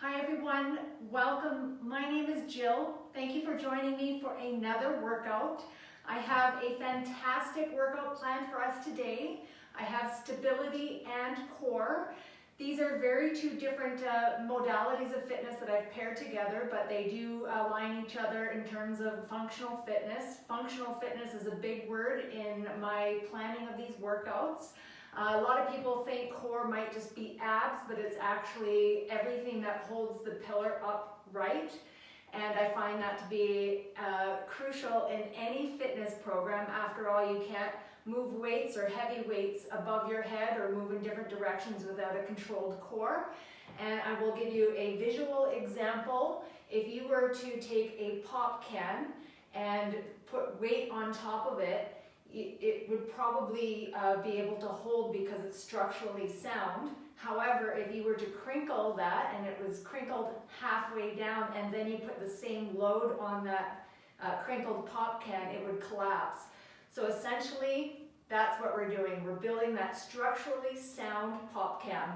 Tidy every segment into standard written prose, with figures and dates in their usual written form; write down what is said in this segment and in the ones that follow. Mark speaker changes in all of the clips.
Speaker 1: Hi everyone, welcome. My name is Jill. Thank you for joining me for another workout. I have a fantastic workout planned for us today. I have stability and core. These are two different modalities of fitness that I've paired together, but they do align each other in terms of functional fitness. Functional fitness is a big word in my planning of these workouts. A lot of people think core might just be abs, but it's actually everything that holds the pillar upright. And I find that to be crucial in any fitness program. After all, you can't move weights or heavy weights above your head or move in different directions without a controlled core. And I will give you a visual example. If you were to take a pop can and put weight on top of it, it would probably be able to hold because it's structurally sound. However, if you were to crinkle that and it was crinkled halfway down and then you put the same load on that crinkled pop can, it would collapse. So essentially, that's what we're doing. We're building that structurally sound pop can.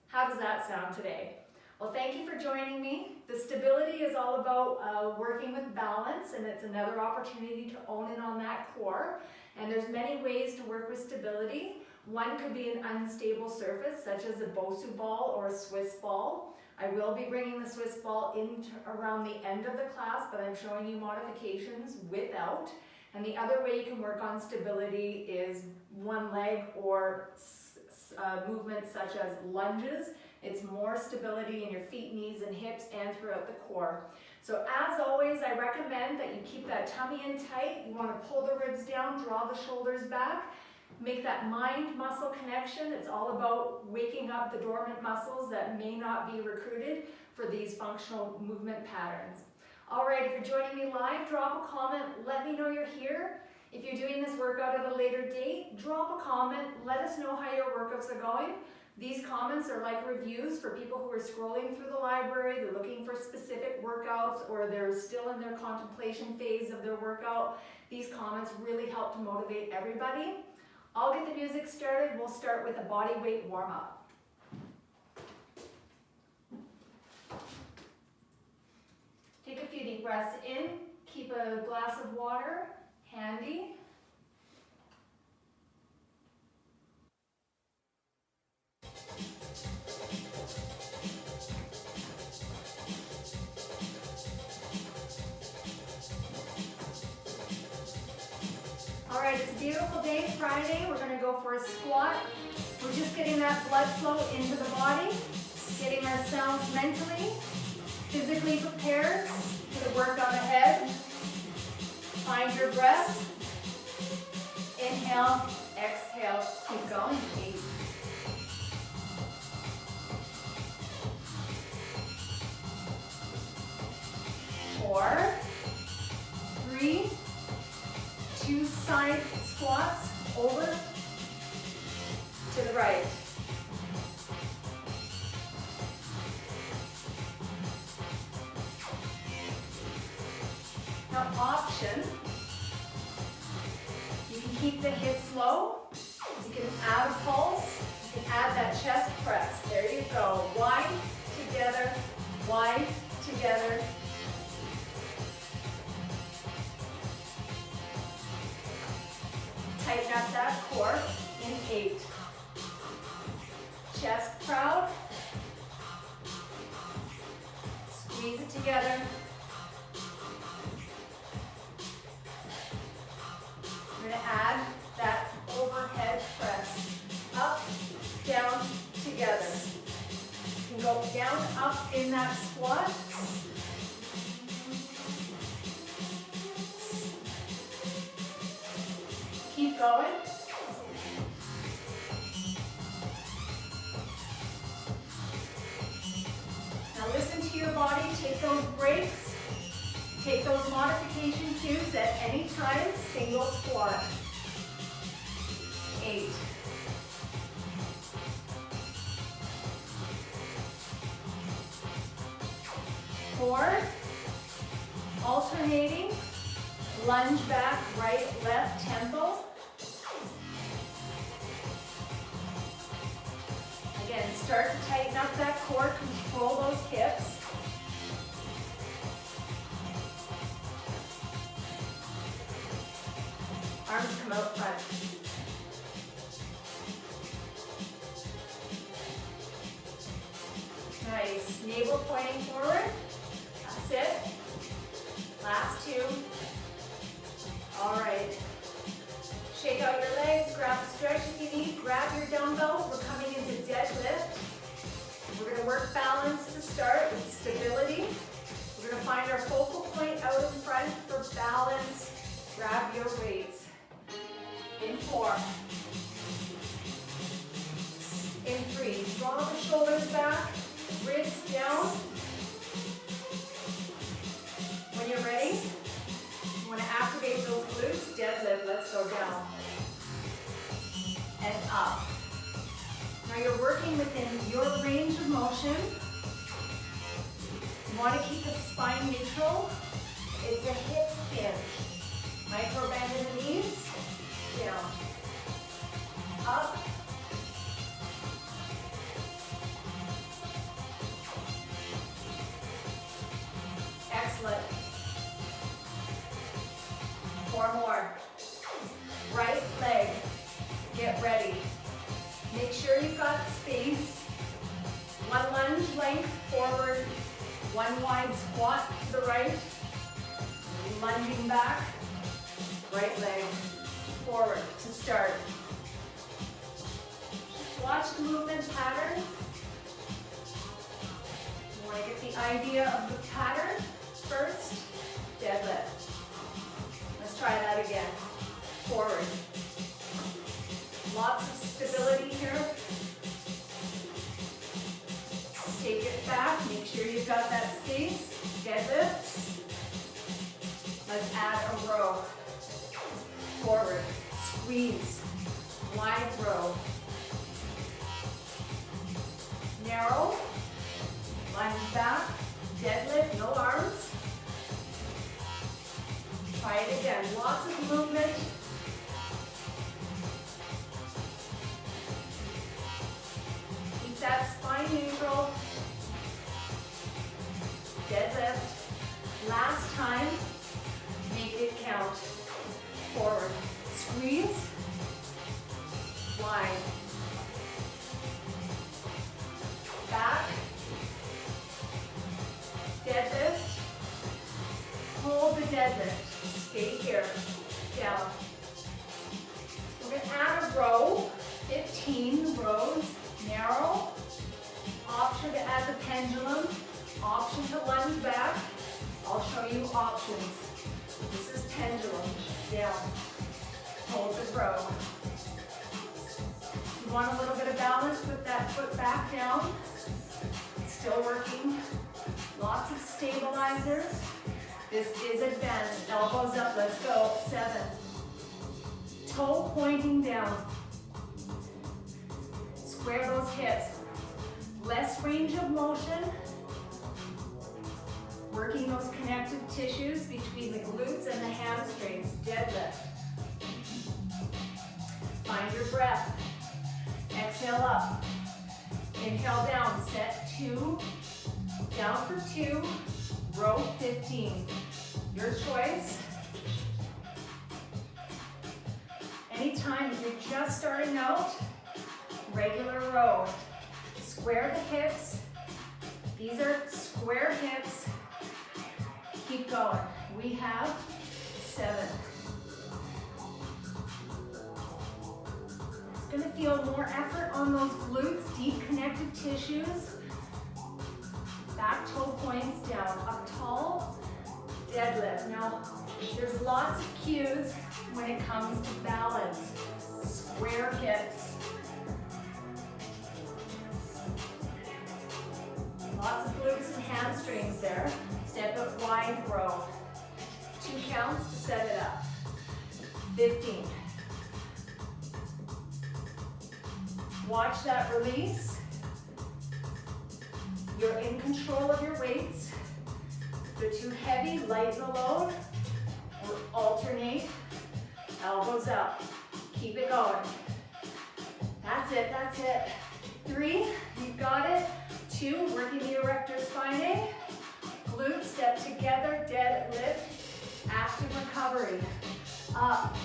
Speaker 1: How does that sound today? Well, thank you for joining me. The stability is all about working with balance, and it's another opportunity to own in on that core. And there's many ways to work with stability. One could be an unstable surface, such as a Bosu ball or a Swiss ball. I will be bringing the Swiss ball in around the end of the class, but I'm showing you modifications without. And the other way you can work on stability is one leg or movements such as lunges. It's more stability in your feet, knees, and hips and throughout the core. So as always, I recommend that you keep that tummy in tight. You want to pull the ribs down, draw the shoulders back, make that mind-muscle connection. It's all about waking up the dormant muscles that may not be recruited for these functional movement patterns. All right, if you're joining me live, drop a comment. Let me know you're here. If you're doing this workout at a later date, drop a comment. Let us know how your workouts are going. These comments are like reviews for people who are scrolling through the library, they're looking for specific workouts, or they're still in their contemplation phase of their workout. These comments really help to motivate everybody. I'll get the music started. We'll start with a body weight warm-up. Take a few deep breaths in. Keep a glass of water handy. All right, it's a beautiful day, Friday. We're going to go for a squat. We're just getting that blood flow into the body, getting ourselves mentally, physically prepared for the workout ahead. Find your breath. Inhale, exhale, keep going. 8. 4, 3, 2 side squats over to the right. Now option, you can keep the hips low, you can add a pulse, you can add that chest press. There you go. Wide, together, wide, together. Tighten up that core in 8. Chest proud. Squeeze it together. We're going to add that overhead press. Up, down, together. You can go down, up in that squat. Keep going. Now listen to your body. Take those breaks. Take those modification cues at any time. Single squat. 8. 4. Alternating. Lunge back, right, left, tempo. Again, start to tighten up that core, control those hips. arms come out front. Nice. Navel pointing forward. That's it. Last two. All right. Shake out your legs. Grab a stretch if you need. Grab your dumbbells. We're coming into deadlift. We're going to work balance to start with stability. We're going to find our focal point out in front for balance. Grab your weights. In 4. In 3. Draw the shoulders back. Ribs down. When you're ready, you want to activate those glutes. Deadlift. Let's go down. And up. Now you're working within your range of motion. You want to keep the spine neutral. It's a hip hinge. Micro bend in the knees. Down. Up. Excellent. 4 more. Right leg. Get ready. Make sure you've got space. 1 lunge length forward. 1 wide squat to the right. Lunging back. Right leg forward to start. Watch the movement pattern. You want to get the idea of the pattern first. Deadlift. Let's try that again. Forward. Lots of stability here. Take it back. Make sure you've got that space. Deadlift. Let's add a row. Forward. Squeeze. Wide row. Narrow. Lunge back. Deadlift. No arms. Try it again. Lots of movement. Keep that spine neutral. Deadlift. Last time. Make it count. Forward. Squeeze. Wide. Back. Deadlift. Hold the deadlift. Stay here. Down. We're going to add a row. 15 rows. Narrow. Option to add the pendulum. Option to lunge back. I'll show you options. This is pendulum. Down. Hold the row. You want a little bit of balance, put that foot back down. Still working. Lots of stabilizers. This is advanced. Elbows up. Let's go. 7. Toe pointing down. Square those hips. Less range of motion. Working those connective tissues between the glutes and the hamstrings. Deadlift. Find your breath. Exhale up. Inhale down. Set 2. Down for 2. Row 15. Your choice. Anytime if you're just starting out, regular row. Square the hips. These are square hips. Keep going. We have 7. It's going to feel more effort on those glutes, deep connective tissues. Back toe points down, up tall, deadlift. Now, there's lots of cues when it comes to balance. Square hips. Lots of glutes and hamstrings there. Step up wide row. 2 counts to set it up. 15. Watch that release. You're in control of your weights. If they're too heavy, lighten the load. Or alternate. Elbows up. Keep it going. That's it, that's it. 3, you've got it. 2, working the erector spine. Glutes step together, deadlift. Active recovery. Up.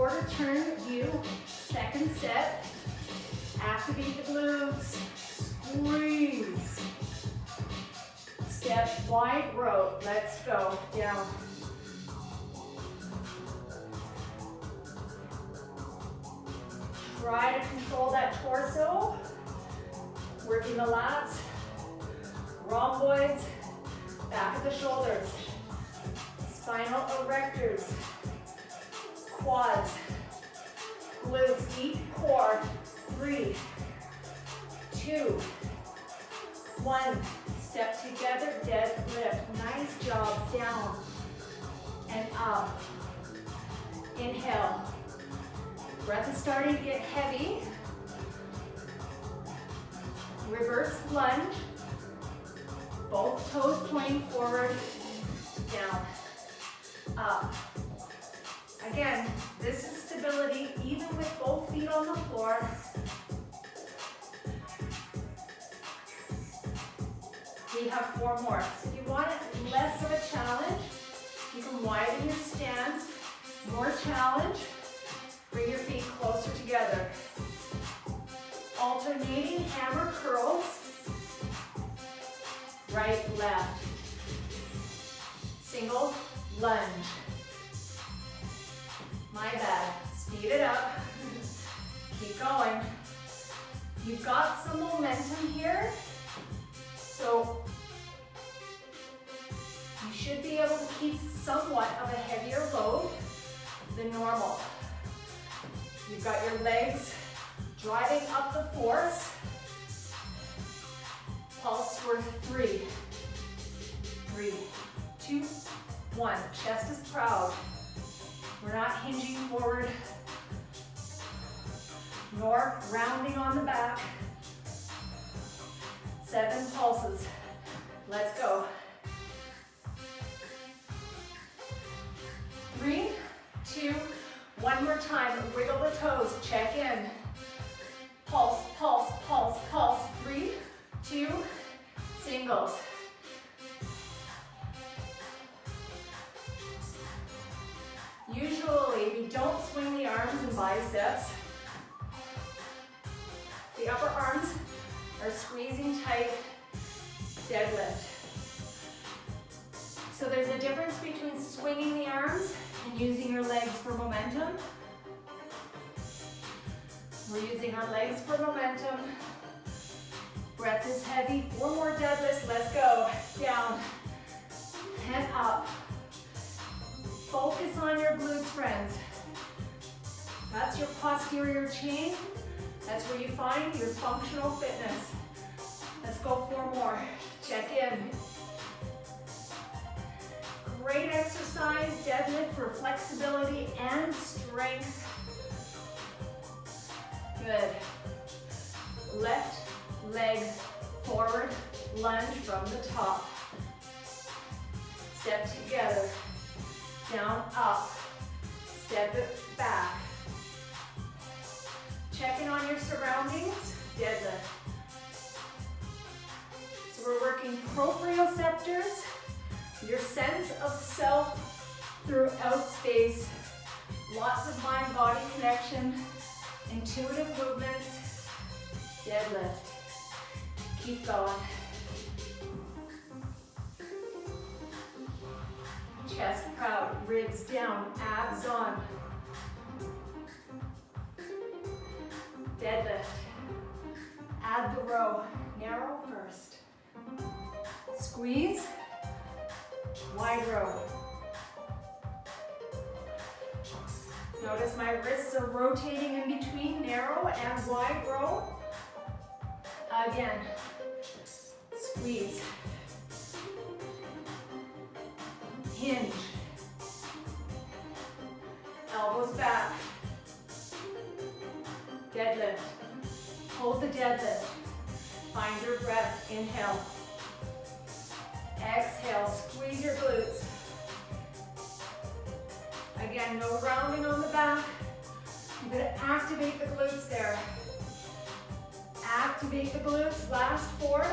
Speaker 1: quarter turn view, second set. Activate the glutes, squeeze. Step wide row, let's go, down. Try to control that torso, working the lats, rhomboids, back of the shoulders, spinal erectors, quads, glutes, deep core. 3, 2, 1. Step together, deadlift. Nice job, down and up. Inhale. Breath is starting to get heavy. Reverse lunge. Both toes pointing forward, down, up. Again, this is stability even with both feet on the floor. We have 4 more. So if you want it less of a challenge, you can widen your stance. More challenge, bring your feet closer together. Alternating hammer curls, right, left. Single lunge. My bad, speed it up. Keep going. You've got some momentum here, so you should be able to keep somewhat of a heavier load than normal. You've got your legs driving up the force. Pulse for 3, 3, 2, 1. Chest is proud. We're not hinging forward, nor rounding on the back. 7 pulses. Let's go. 3, 2, 1 more time. Wiggle the toes. Check in. Pulse, pulse, pulse, pulse. 3, 2, singles. Usually, we don't swing the arms and biceps. The upper arms are squeezing tight, deadlift. So there's a difference between swinging the arms and using your legs for momentum. We're using our legs for momentum. Breath is heavy. 4 more deadlifts. Let's go. Down and up. Focus on your glutes, friends. That's your posterior chain. That's where you find your functional fitness. Let's go 4 more. Check in. Great exercise, deadlift for flexibility and strength. Good. Left leg forward, lunge from the top. Step together. Down, up. Step it back. Check in on your surroundings. Deadlift. So we're working proprioceptors, your sense of self throughout space. Lots of mind-body connection, intuitive movements. Deadlift. Keep going. Chest proud, ribs down, abs on. Deadlift. Add the row. Narrow first. Squeeze. Wide row. Notice my wrists are rotating in between narrow and wide row. Again. Squeeze. Hinge. Elbows back. Deadlift. Hold the deadlift. Find your breath. Inhale. Exhale. Squeeze your glutes. Again, no rounding on the back. You're going to activate the glutes there. Activate the glutes. Last 4.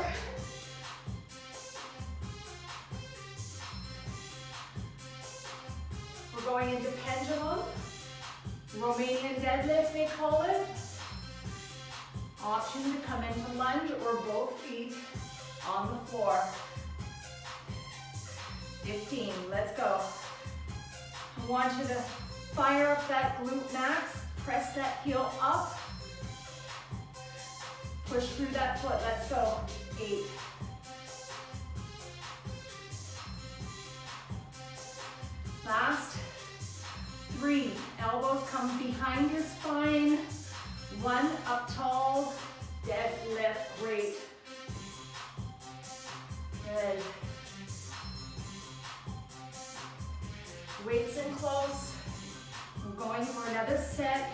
Speaker 1: We're going into pendulum. Romanian deadlift, they call it. Option to come into lunge or both feet on the floor. 15, let's go. I want you to fire up that glute max, press that heel up, push through that foot, let's go. 8. Last. 3, elbows come behind your spine. 1, up tall, deadlift, great. Good. Weights in close. We're going for another set.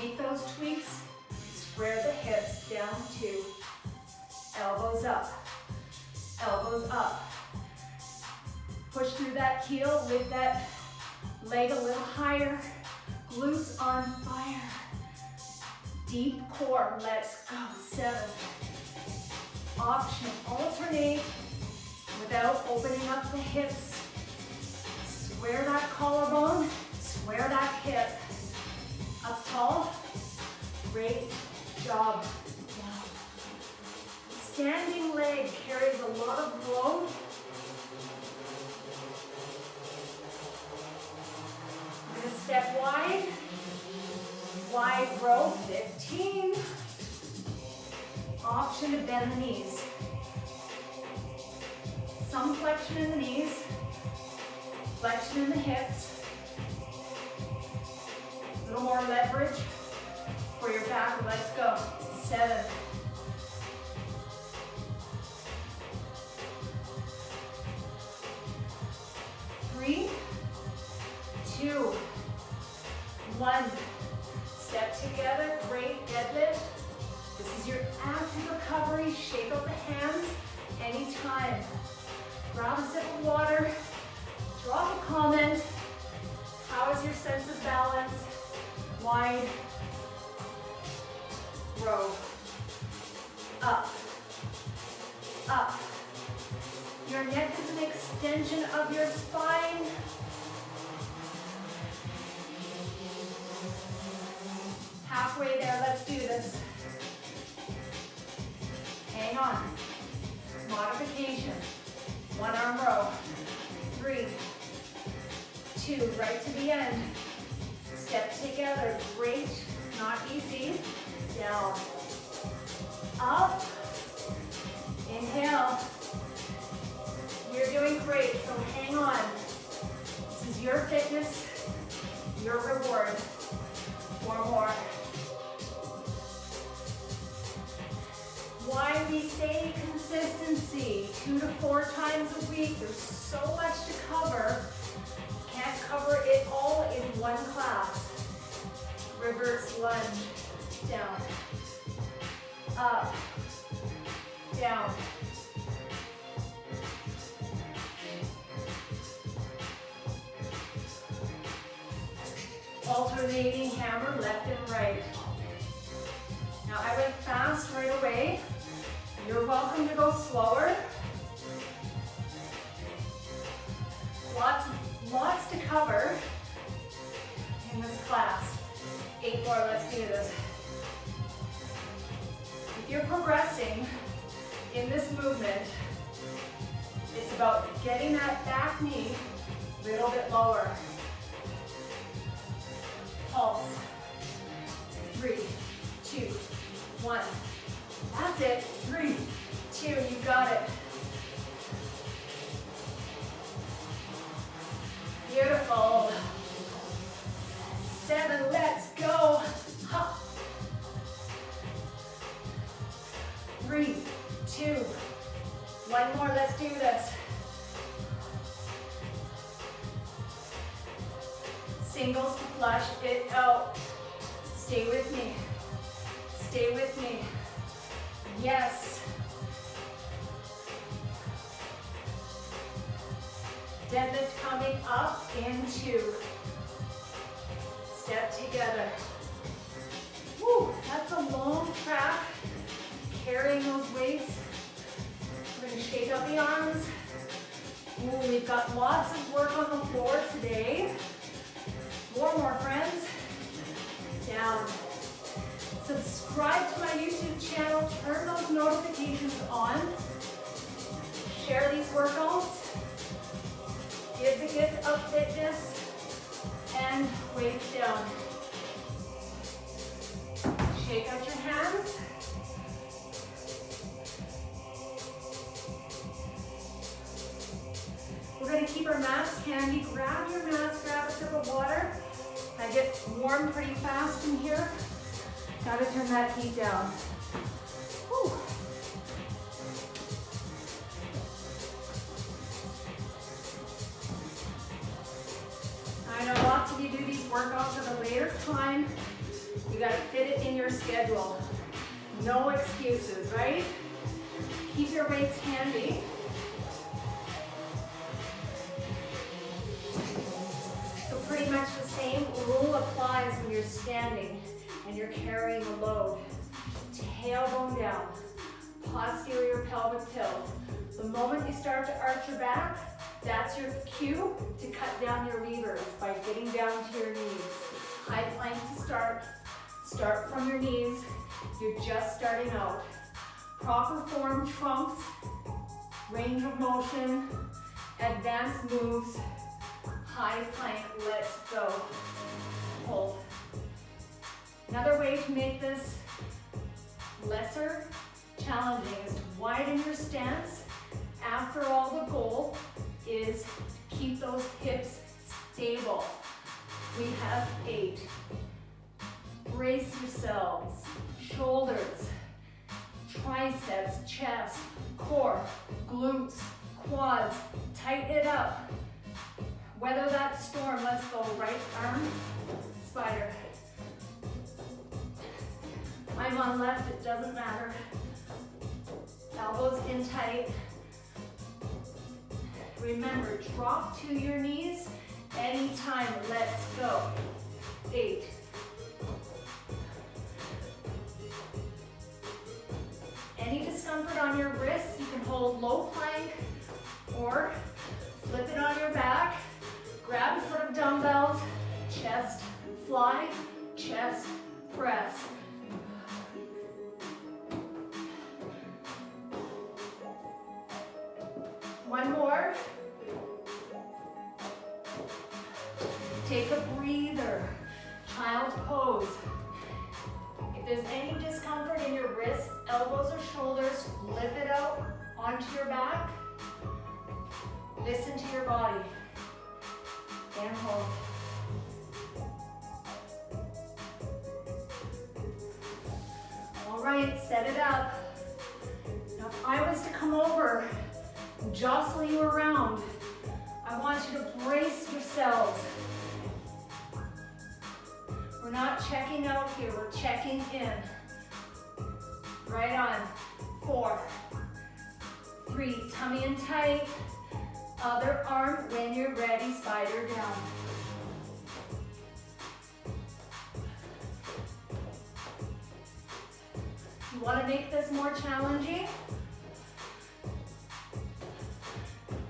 Speaker 1: Make those tweaks. Square the hips down 2. Elbows up. Elbows up. Push through that heel with that leg a little higher. Glutes on fire. Deep core. Let's go. 7. Option. Alternate without opening up the hips. Square that collarbone, square that hip. Up tall, great job. Down. Standing leg carries a lot of load. I'm gonna step wide, wide row, 15. Option to bend the knees. Some flexion in the knees. Flexion in the hips. A little more leverage for your back. Let's go. 7. 3, 2, 1. Step together. Great deadlift. This is your active recovery. Shake out the hands anytime. Grab a sip of water. Drop a comment. How is your sense of balance? Wide. Row. Up. Up. Your neck is an extension of your spine. Halfway there, let's do this. Hang on. Modification. 1 arm row. 3, 2, right to the end. Step together, great, not easy. Down, up, inhale. You're doing great, so hang on. This is your fitness, your reward. 4 more. Why we say consistency, 2 to 4 times a week. There's so much to cover. Can't cover it all in one class. Reverse lunge. Down. Up. Down. Alternating hammer left and right. Now I went fast right away. You're welcome to go slower. Lots to cover in this class. 8 more, let's do this. If you're progressing in this movement, it's about getting that back knee a little bit lower. Pulse. 3, 2, 1. That's it. 3, 2, you got it. Beautiful. 7, let's go. Hop. 3, 2, 1 more, let's do this. Singles to flush it out. Stay with me. Stay with me. Yes. Deadlift coming up into. Step together. Woo, that's a long track. Carrying those weights. We're going to shake out the arms. Ooh, we've got lots of work on the floor today. 4 more, friends. Down. Subscribe to my YouTube channel, turn those notifications on, share these workouts, give the gift of fitness, and weights down. Shake out your hands. We're going to keep our mats handy. Grab your mats, grab a sip of water. I get warm pretty fast in here. Got to turn that heat down. Whew. I know lots of you do these workouts at a later time. You got to fit it in your schedule. No excuses, right? Keep your weights handy. So pretty much the same rule applies when you're standing and you're carrying a load. Tailbone down, posterior pelvic tilt. The moment you start to arch your back, that's your cue to cut down your levers by getting down to your knees. High plank to start. Start from your knees. You're just starting out. Proper form trunks, range of motion, advanced moves, high plank, let's go. Hold. Another way to make this lesser challenging is to widen your stance. After all, the goal is to keep those hips stable. We have 8. Brace yourselves. Shoulders, triceps, chest, core, glutes, quads. Tighten it up. Weather that storm. Let's go. Right arm, spider. I'm on left, it doesn't matter. Elbows in tight. Remember, drop to your knees anytime. Let's go. 8. Any discomfort on your wrists, you can hold low plank or flip it on your back. Grab a set of dumbbells, chest fly, chest press. One more. Take a breather. Child's pose. If there's any discomfort in your wrists, elbows or shoulders, flip it out onto your back. Listen to your body. And hold. All right, set it up. Now if I was to come over and jostle you around, I want you to brace yourselves. We're not checking out here, we're checking in. Right on. 4, 3, tummy in tight. Other arm, when you're ready, spider down. You want to make this more challenging?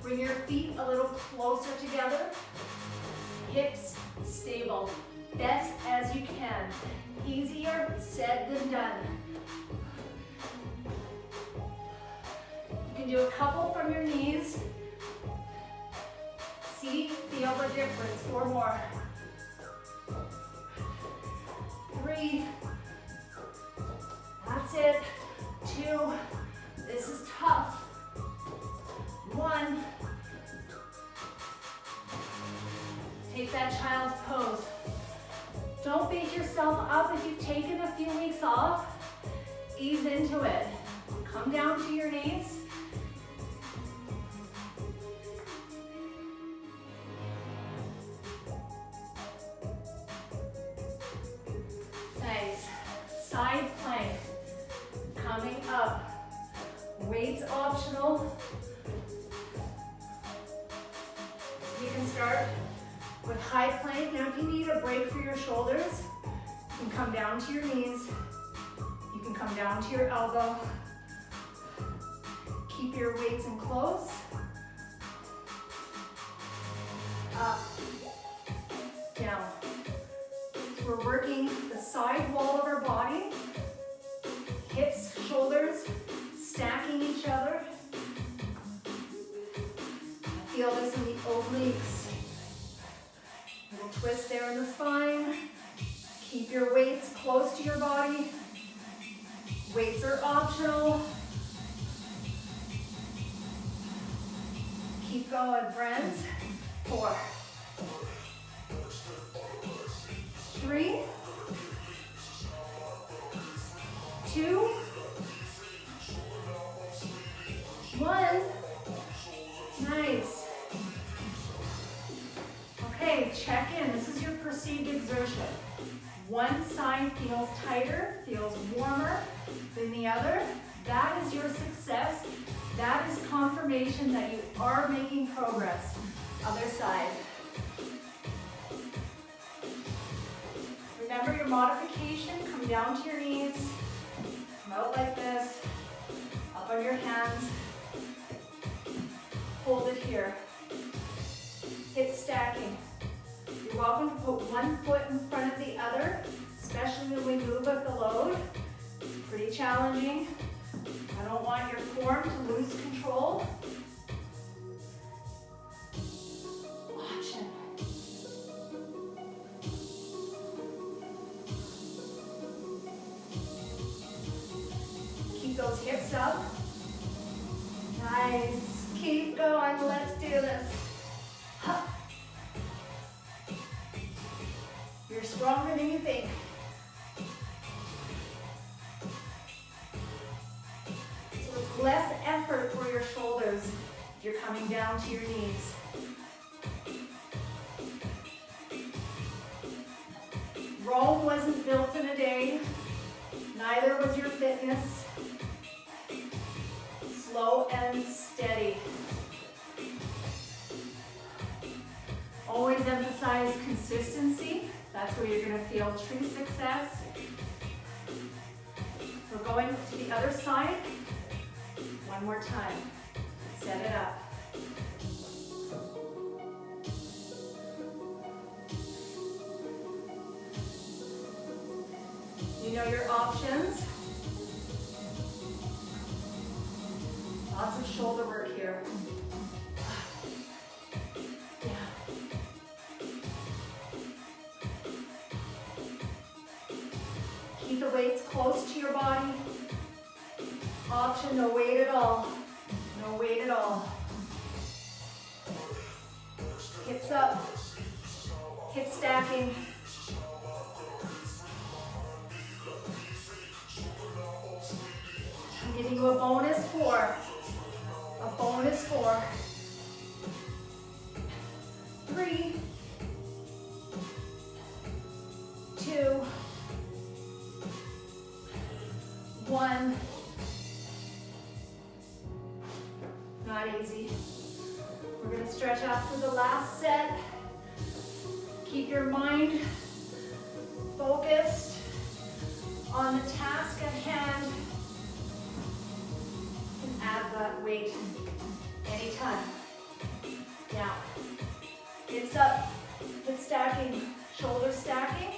Speaker 1: Bring your feet a little closer together. Hips stable. Best as you can. Easier said than done. You can do a couple from your knees. See, feel the difference. 4 more. 3. That's it. 2. This is tough. 1. Take that child's pose. Don't beat yourself up if you've taken a few weeks off. Ease into it. Come down to your knees. Nice. Side plank. Coming up. Weights optional. You can start with high plank. Now if you need a break for your shoulders, you can come down to your knees. You can come down to your elbow. Keep your weights in close. Up, down. we're working the side wall of our body, hips, shoulders, stacking each other. Feel this in the obliques. Little twist there in the spine. Keep your weights close to your body. Weights are optional. Keep going, friends. 4, 3, 2, 1. Nice. Okay, check in. This is your perceived exertion. One side feels tighter, feels warmer than the other. That is your success. That is confirmation that you are making progress. Other side. Remember your modification. Come down to your knees. Come out like this. Up on your hands. Hold it here. Hip stacking. You're welcome to put one foot in front of the other, especially when we move with the load. Pretty challenging. I don't want your form to lose control. Watch it. Keep those hips up. Nice. Keep going. Let's do this. Huh. You're stronger than you think. So it's less effort for your shoulders if you're coming down to your knees. Rome wasn't built in a day. Neither was your fitness. Slow and steady. Always emphasize consistency. That's where you're going to feel true success. We're going to the other side. One more time. Set it up. You know your options. Lots of shoulder work here. Keep the weights close to your body. Option, no weight at all. No weight at all. Hips up. Hip stacking. I'm giving you a bonus 4. A bonus 4. 3, 2, 1. Not easy. We're going to stretch out through the last set. Keep your mind focused on the task at hand. You can add that weight anytime. Down. Hips up. Hip stacking. Shoulder stacking.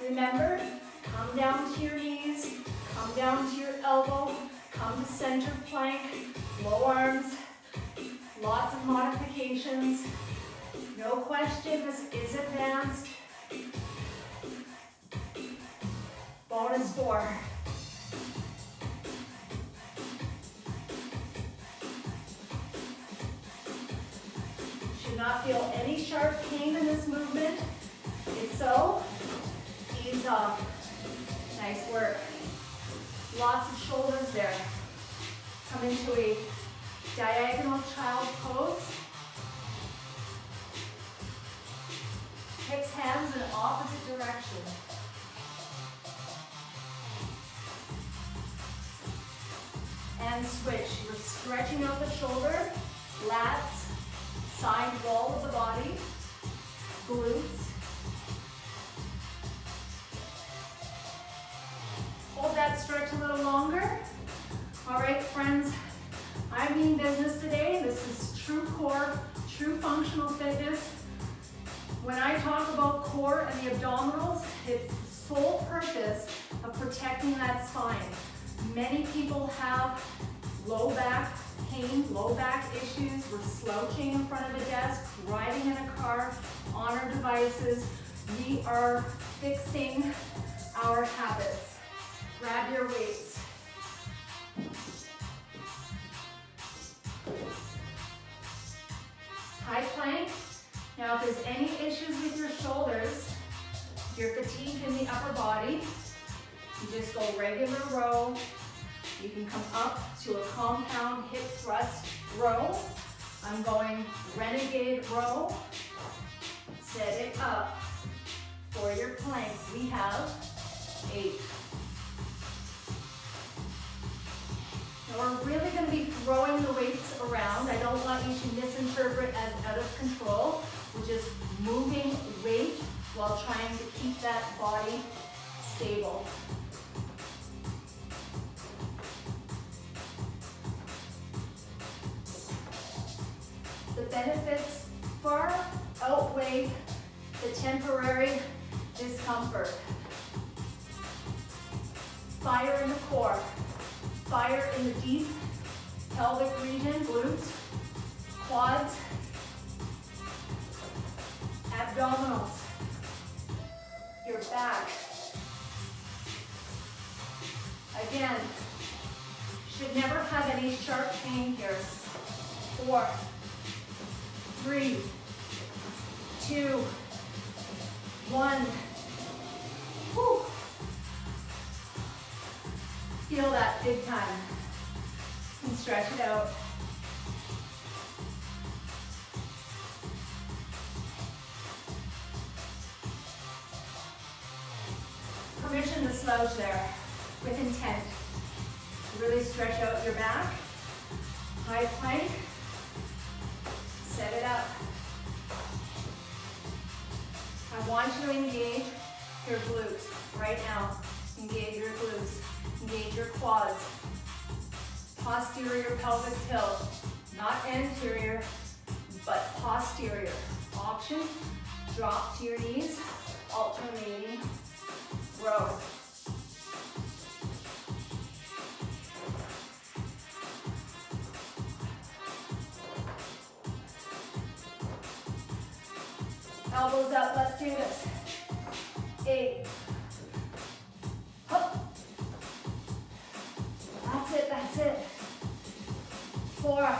Speaker 1: Remember, come down to your knees, come down to your elbow, come to center plank, low arms, lots of modifications. No question, this is advanced. Bonus 4. Should not feel any sharp pain in this movement. If so, ease off. Nice work. Lots of shoulders there. Come into a diagonal child pose. Hips, hands in opposite direction. And switch. You're stretching out the shoulder, lats, side wall of the body, glutes. Hold that stretch a little longer. All right, friends, I mean business today. This is true core, true true functional fitness. When I talk about core and the abdominals, it's the sole purpose of protecting that spine. Many people have low back pain, low back issues. We're slouching in front of a desk, riding in a car, on our devices. We are fixing our habits. Grab your weights. High plank. Now if there's any issues with your shoulders, if you're fatigued in the upper body, you just go regular row. You can come up to a compound hip thrust row. I'm going renegade row. Set it up for your plank. We have 8. Now we're really going to be throwing the weights around. I don't want you to misinterpret as out of control. We're just moving weight while trying to keep that body stable. The benefits far outweigh the temporary discomfort. Fire in the core, fire in the deep pelvic region, glutes, quads, abdominals, your back. Again, should never have any sharp pain here. 4, 3, 2, 1. Whew. Feel that big time. And stretch it out. Permission to slouch there with intent. Really stretch out your back. High plank. Set it up. I want you to engage your glutes right now. Engage your glutes. Engage your quads. Posterior pelvic tilt. Not anterior, but posterior. Option, drop to your knees. Alternating row. Elbows up, let's do this. 8. Hup. That's it, that's it. 4,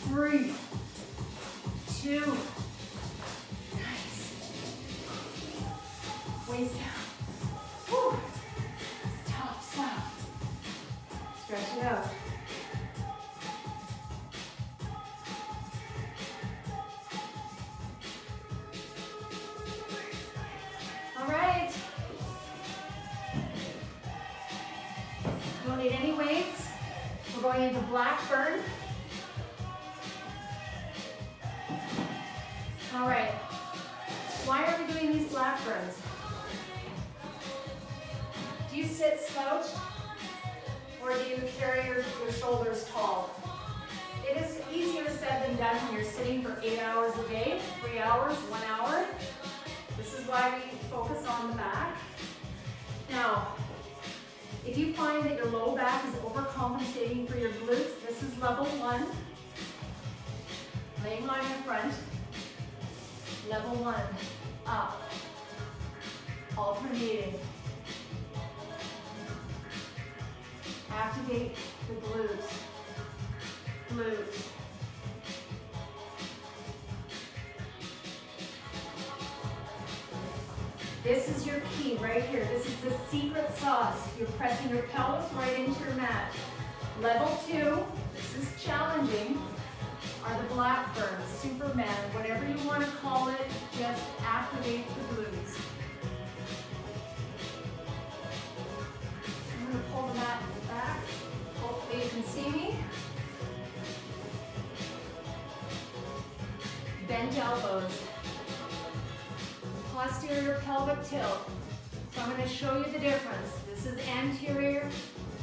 Speaker 1: 3, 2. Nice. Waist down. Whew. It's tough stuff. Stretch it out. All right. Don't need any weights. We're going into Blackburn. All right. Why are we doing these Blackburns? Do you sit slouched or do you carry your shoulders tall? It is easier said than done when you're sitting for 8 hours a day, 3 hours, 1 hour. This is why we focus on the back. Now, if you find that your low back is overcompensating for your glutes, this is level 1. Laying on your front. Level 1. Up. Alternating. Activate the glutes. Glutes. This is your key right here. This is the secret sauce. You're pressing your pelvis right into your mat. Level 2, this is challenging, are the Blackburns, Superman, whatever you want to call it, just activate the glutes. I'm going to pull the mat back. Hopefully you can see me. Bend elbows. Posterior pelvic tilt. So I'm going to show you the difference. This is anterior,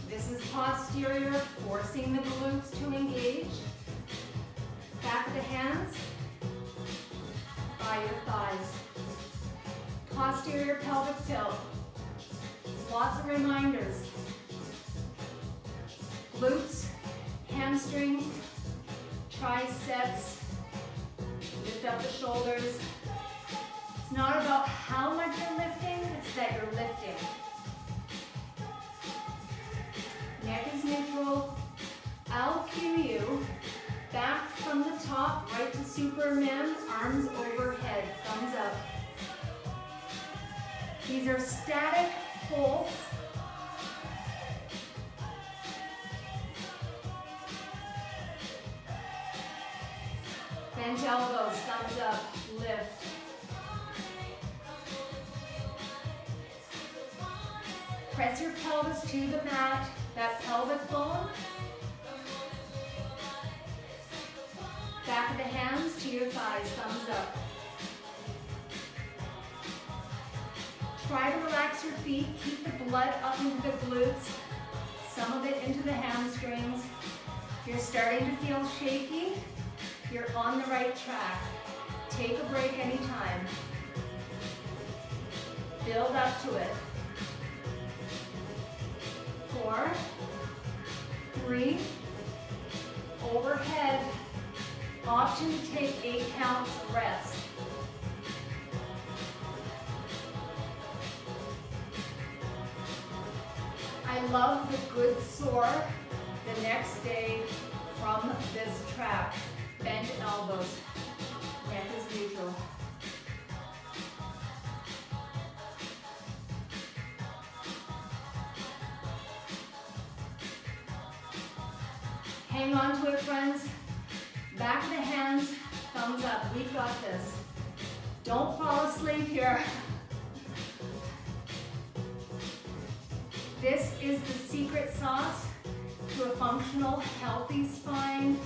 Speaker 1: this is posterior, forcing the glutes to engage. Back of the hands. your thighs. Posterior pelvic tilt. Lots of reminders. Glutes, hamstrings, triceps. Lift up the shoulders. It's not about how much you're lifting, it's that you're lifting. Neck is neutral. I'll cue you. Back from the top, right to Superman, arms overhead, thumbs up. These are static holds. Bench elbows, thumbs up, lift. Press your pelvis to the mat, that pelvic bone. Back of the hands to your thighs, thumbs up. Try to relax your feet, keep the blood up into the glutes, some of it into the hamstrings. If you're starting to feel shaky, you're on the right track. Take a break anytime. Build up to it. 4, 3, overhead. Option to take 8 counts, rest. I love the good sore the next day from this track. Bend elbows, neck is neutral. Hang on to it, friends. Back of the hands, thumbs up. We've got this. Don't fall asleep here. This is the secret sauce to a functional, healthy spine.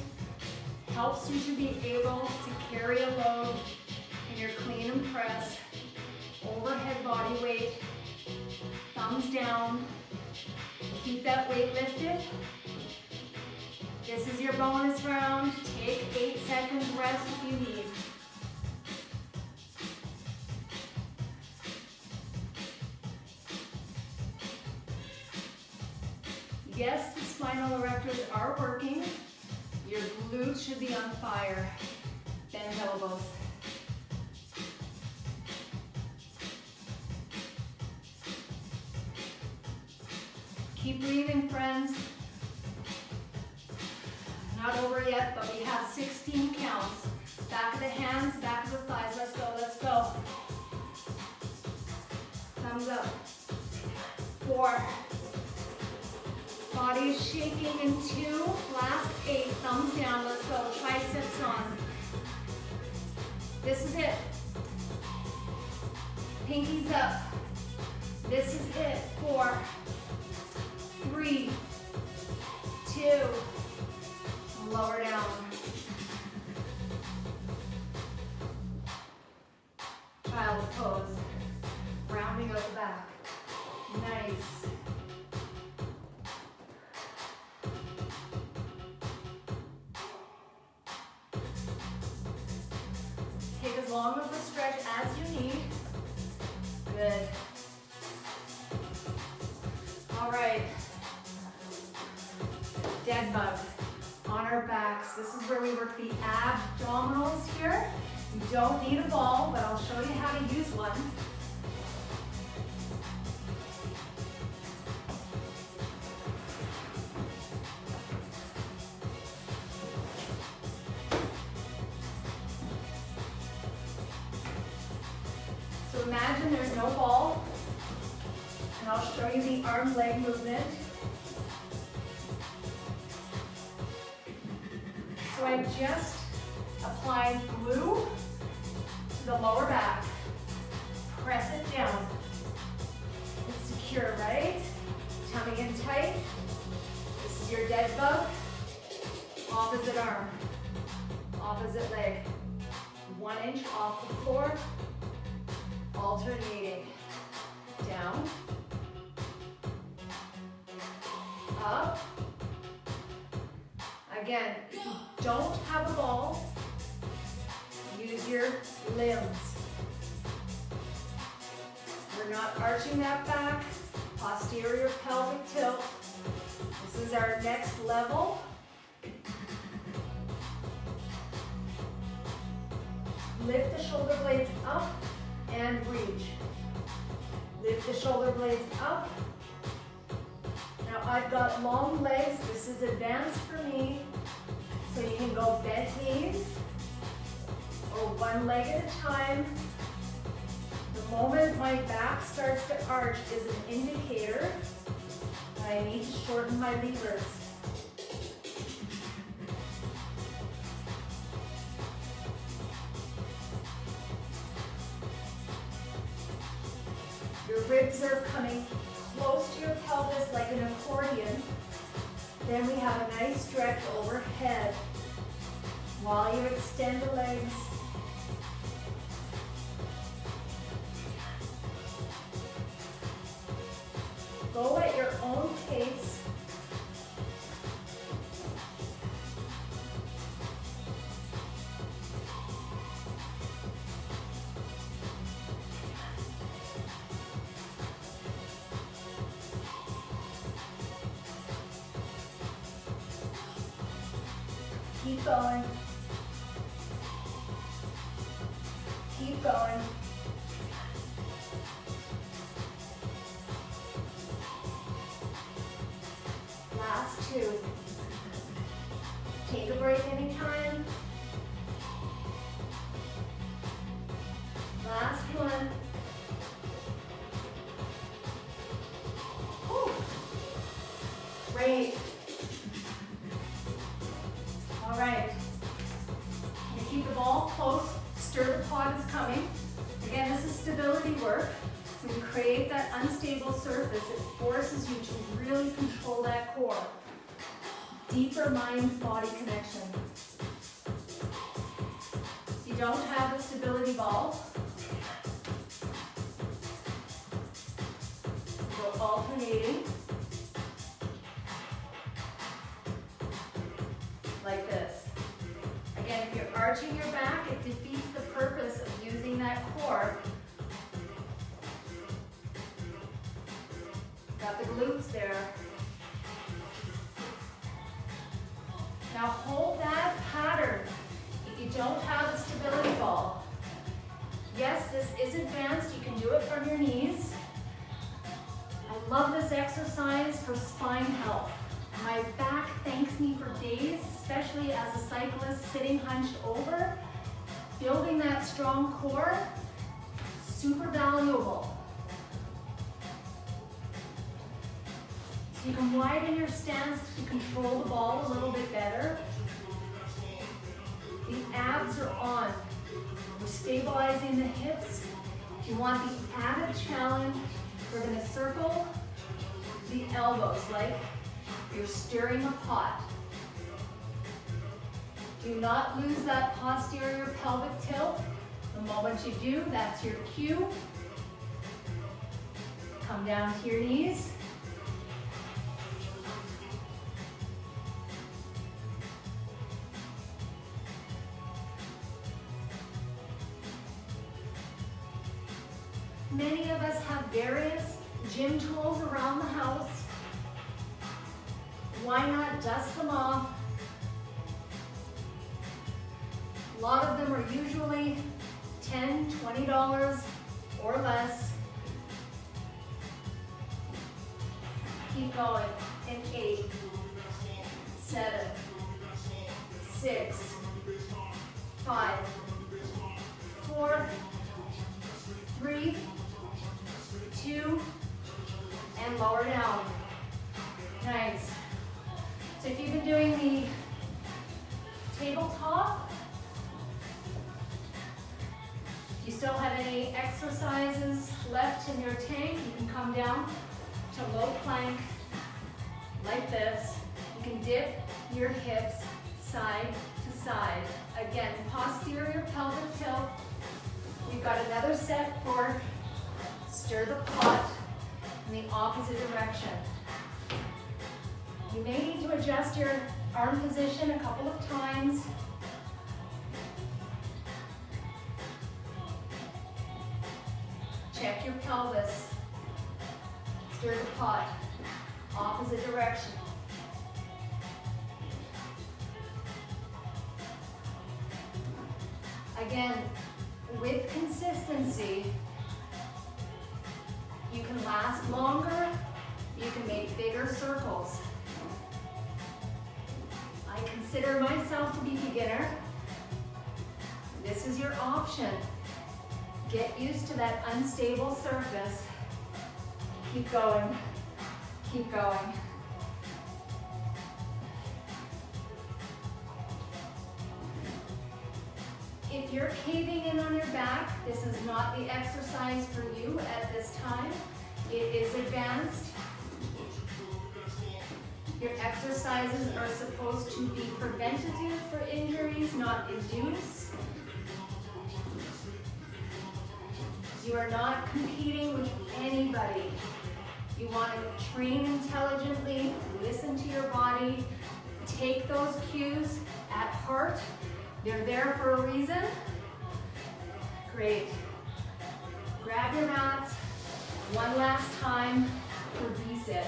Speaker 1: Helps you to be able to carry a load in your clean and press. Overhead body weight, thumbs down. Keep that weight lifted. This is your bonus round. Take 8 seconds rest if you need. Yes, the spinal erectors are working. Your glutes should be on fire. Bend elbows. Keep breathing, friends. Not over yet, but we have 16 counts. Back of the hands, back of the thighs. Let's go, let's go. Thumbs up. 4. Body is shaking in 2. Last 8. Thumbs down. Let's go. Triceps on. This is it. Pinkies up. This is it. 4, 3, 2. Lower down. Child pose. Rounding out the back. Nice. Take as long of a stretch as you need. Good. All right. Dead bug. On our backs. This is where we work the abdominals here. You don't need a ball, but I'll show you how to use one. So imagine there's no ball, and I'll show you the arm-leg movement. So I just applied glue to the lower back. Press it down. It's secure, right? Tummy in tight. This is your dead bug. Opposite arm. Opposite leg. 1 inch off the floor. Alternating. Down. Up. Again, if you don't have a ball, use your limbs. arching that back, posterior pelvic tilt. This is our next level. Lift the shoulder blades up and reach. Lift the shoulder blades up. Now I've got long legs. This is advanced for me. So you can go bent knees or one leg at a time. The moment my back starts to arch is an indicator that I need to shorten my levers. Your ribs are coming close to your pelvis like an accordion. Then we have a nice stretch overhead while you extend the legs. Go at your own pace. Keep going. Keep going. Last two. Take a break anytime. Last one. Whew. Great. All right. You keep the ball close. Stir the pod is coming. Again, this is stability work. When you create that unstable surface, it forces you to really control that core. Deeper mind-body connection. If you don't have the stability ball, go alternating like this. Again, if you're arching your back, it defeats the purpose of using that core. Got the glutes there. Now hold that pattern if you don't have a stability ball. Yes, this is advanced. You can do it from your knees. I love this exercise for spine health. My back thanks me for days, especially as a cyclist sitting hunched over. Building that strong core, super valuable. So you can widen your stance to control the ball a little bit better. The abs are on. We're stabilizing the hips. If you want the added challenge, we're going to circle the elbows like you're stirring a pot. Do not lose that posterior pelvic tilt. The moment you do, that's your cue. Come down to your knees. Many of us have various gym tools around the house. Why not dust them off? A lot of them are usually $10, $20 or less. Keep going in 8, 7, 6, 5, 4, 3, 2, and lower down. Nice. So if you've been doing the tabletop, if you still have any exercises left in your tank, you can come down to low plank like this. You can dip your hips side to side. Again, posterior pelvic tilt. We've got another set for stir the pot in the opposite direction. You may need to adjust your arm position a couple of times. Check your pelvis. Stir the pot, opposite direction. Again, with consistency, you can last longer, you can make bigger circles. I consider myself to be beginner. This is your option. Get used to that unstable surface. Keep going, keep going. If you're caving in on your back, this is not the exercise for you at this time. It is advanced. Your exercises are supposed to be preventative for injuries, not induce. You are not competing with anybody. You want to train intelligently, listen to your body, take those cues at heart. They're there for a reason. Great. Grab your mats. One last time for reset.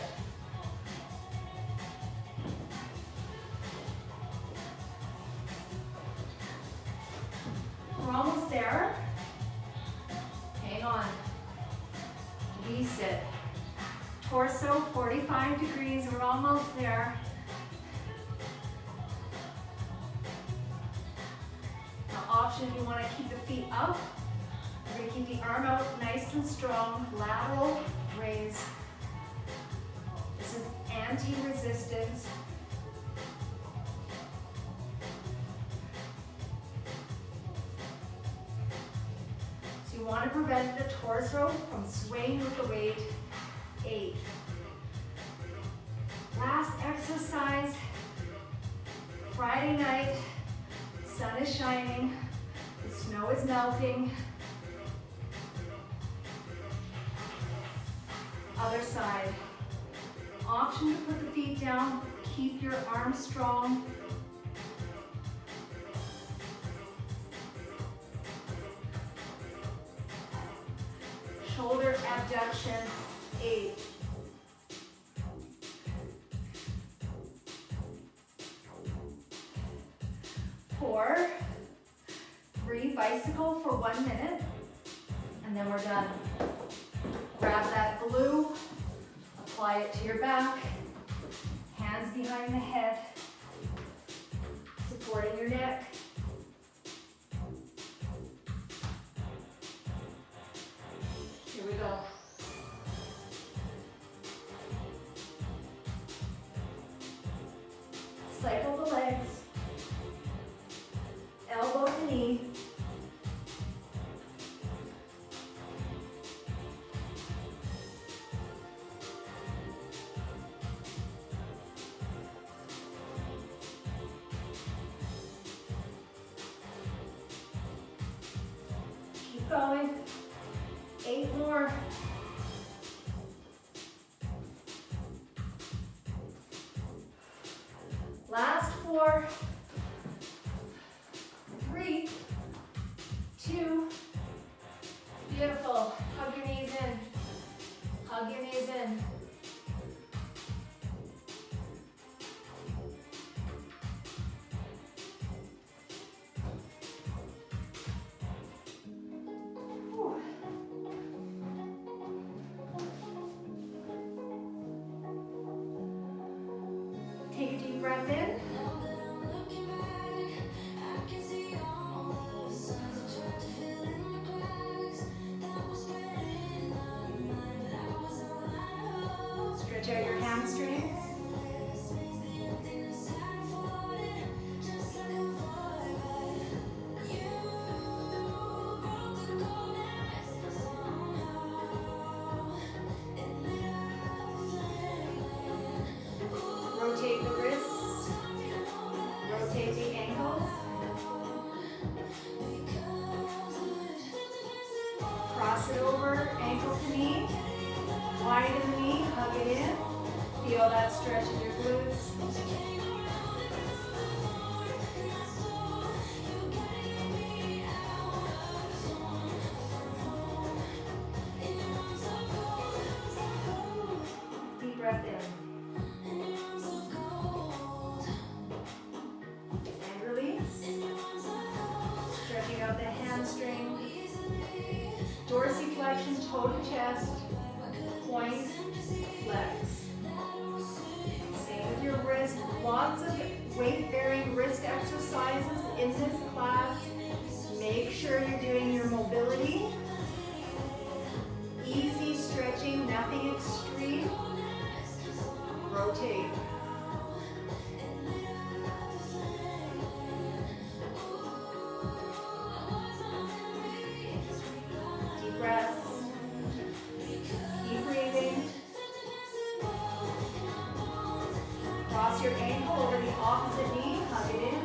Speaker 1: We're almost there. Hang on. Reset. Torso 45 degrees. We're almost there. Option, you want to keep the feet up. You're going to keep the arm out nice and strong. Lateral raise. This is anti-resistance. So you want to prevent the torso from swaying with the weight. 8. Last exercise. Friday night. Sun is shining, the snow is melting. Other side. Option to put the feet down, keep your arms strong. Shoulder abduction, 8. 4, 3, bicycle for 1 minute, and then we're done. Grab that glue, apply it to your back, hands behind the head, supporting your neck. Here we go. Cycle the legs. Elbow to knee. Keep going. 8 more. Last 4. 3, 2, beautiful. Hug your knees in. Hug your knees in. Whew. Take a deep breath in. Stretch out your hamstrings. Rotate the wrists. Rotate the ankles. Cross it over, ankle to knee. Widen the knee, hug it in. Feel that stretch in your glutes. out the hamstring, dorsiflexion, toe to chest, point, flex. Same with your wrist. Lots of weight-bearing wrist exercises in this class. Make sure you're doing your mobility. Easy stretching, nothing extreme. Rotate. Deep breaths. Keep breathing. Cross your ankle over the opposite knee, hug it in.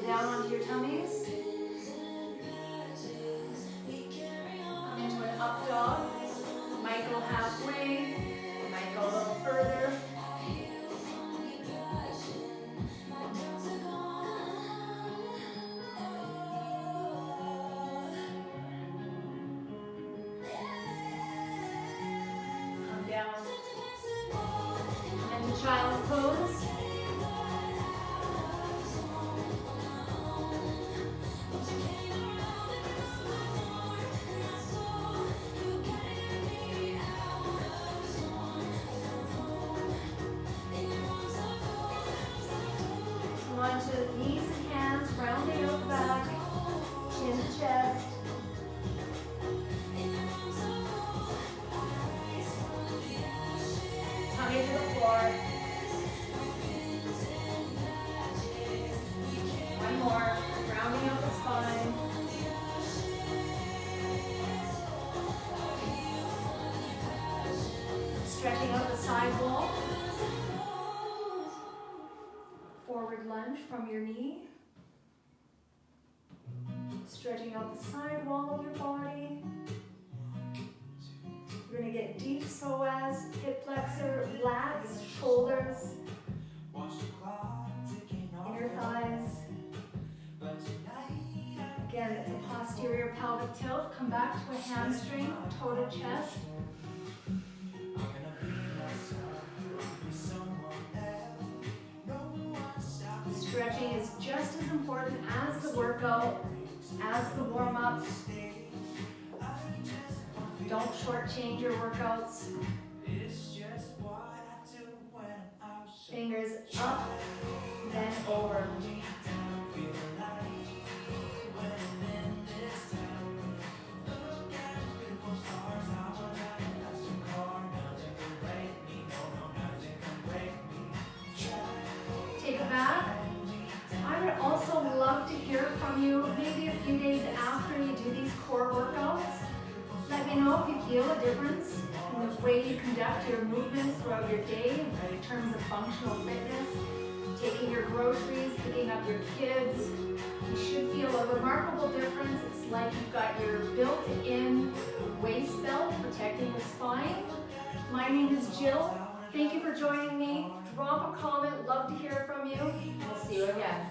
Speaker 1: Down onto your tummies. Come into an up dog. Might go halfway, might go a little further. Come down. And to child's pose. Onto knees and hands, rounding out the back, chin to chest. Tummy to the floor. One more, rounding out the spine. Stretching out the side wall. Forward lunge from your knee. Stretching out the side wall of your body. We're going to get deep psoas, hip flexor, lats, shoulders, inner thighs. Again, it's a posterior pelvic tilt. Come back to a hamstring, toe to chest. Stretching is just as important as the workout, as the warm-up. Don't shortchange your workouts. Fingers up, then over. Take it back. I would also love to hear from you maybe a few days after you do these core workouts. Let me know if you feel a difference in the way you conduct your movements throughout your day in terms of functional fitness, taking your groceries, picking up your kids. You should feel a remarkable difference. It's like you've got your built-in waist belt protecting your spine. My name is Jill. Thank you for joining me. Drop a comment. Love to hear from you. We'll see you again.